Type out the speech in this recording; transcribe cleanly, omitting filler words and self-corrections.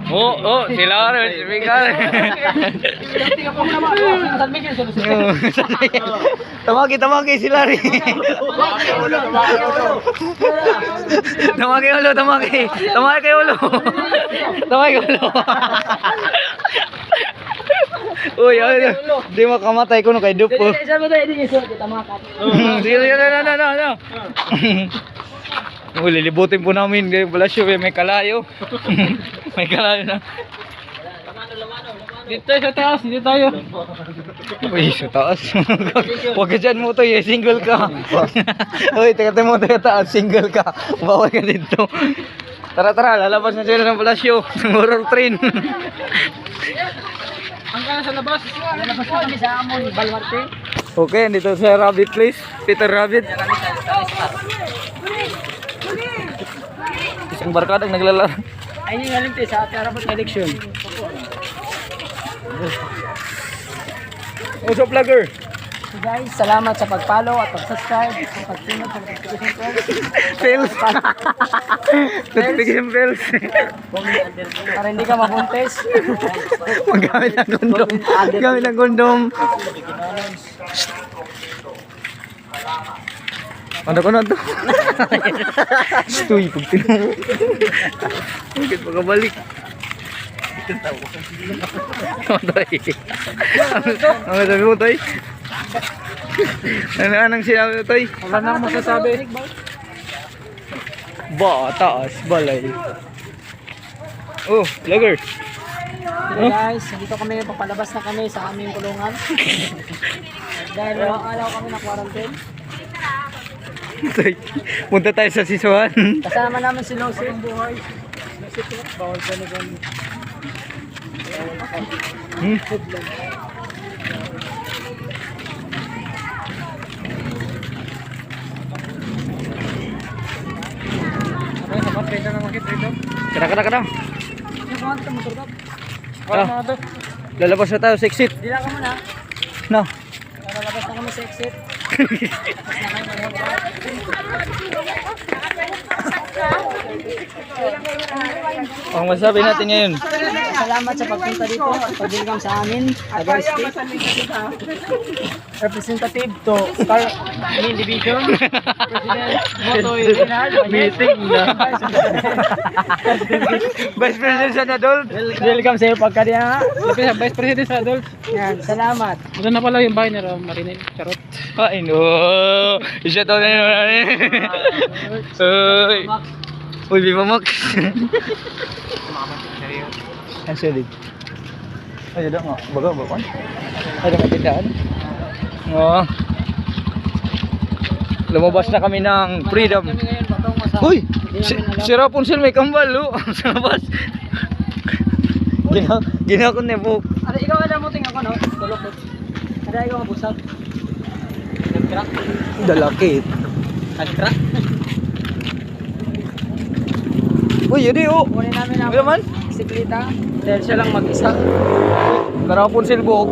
Oh, sila rin. Tamaki sila rin. Tamaki ulo. Uy, di makamatay ko no kay Dupo. Sige, no. Lilibutin po namin kay Balasyo, may kalayo. May kalayo na. Dito sa taas, dito tayo. Uy, sa taas. Huwag ka dyan mo to, single ka. Uy, teka mo taas, single ka. Bawal ka dito. Tara, lalabas na sila ng Balasyo. Ng horror train. Ang kana sa labas. Lalabas na kami sa Amon, Balwarte. Okay, dito sa Rabbit Place. Peter Rabbit. Isang barkadang naglalaro. Ay, yung galing sa Tarabot Election. What's up, vlogger? So guys, salamat sa pag-follow at pag-subscribe at pag-sunod sa notification bell. Fails. Notification bells. Para hindi ka mabuntis. Gamit ng kondom. Ano ko na to? Stoy, pag tinuro. Bakit makabalik? Ano sabi mo, Toy? Anong sinabi mo, Toy? Wala na akong masasabi. Taas, balay. Oh, vlogger. So guys, dito kami, papalabas na kami sa aming kulungan. Dahil walang alaw kami na quarantine. Punta tayo sa Sisuhan. Kasama namin si Losi yung buhay. Bawal ka na ganun. Ano, sapat pwede na makit rito? Kada. Yung mga ito, motor ka. Ah. Mga ito. Lalabas na tayo sa exit. Di lang ka muna. No. Lalabas na kami sa exit. Ang masabi natin ngayon. Salamat sa pagpunta dito at pag-welcome sa amin. Tagay State. Representative to Star Main Division. President Motoy Renal. Meeting na. Vice President sa adult. Welcome sa iyo pagkadiya. Vice President sa adult. Yan, salamat. Ito na pala yung bahay ni Marinel. Charot. Ay no. Isa to na yun. Uy, Viva Max. Actually. Ay, ada nga. Baga ba kon? Ada nga tindahan. Oo. Lumabas na kami ng Freedom. Kami ngayon patungo sa... Uy! Hindi namin alam. Si Rapunzel may kambal, oh. Sa labas. Ginawa ko nebuk. Ano, ikaw alam mo tingnan ko, no? Tulog ko. Ada ikaw mabusag. Nag-crack. Dalakit. Nag-crack. Uy, yun oh. Kunin namin ang Ano man? bisikleta dahil siya lang mag-isa. Rapunzel buhok.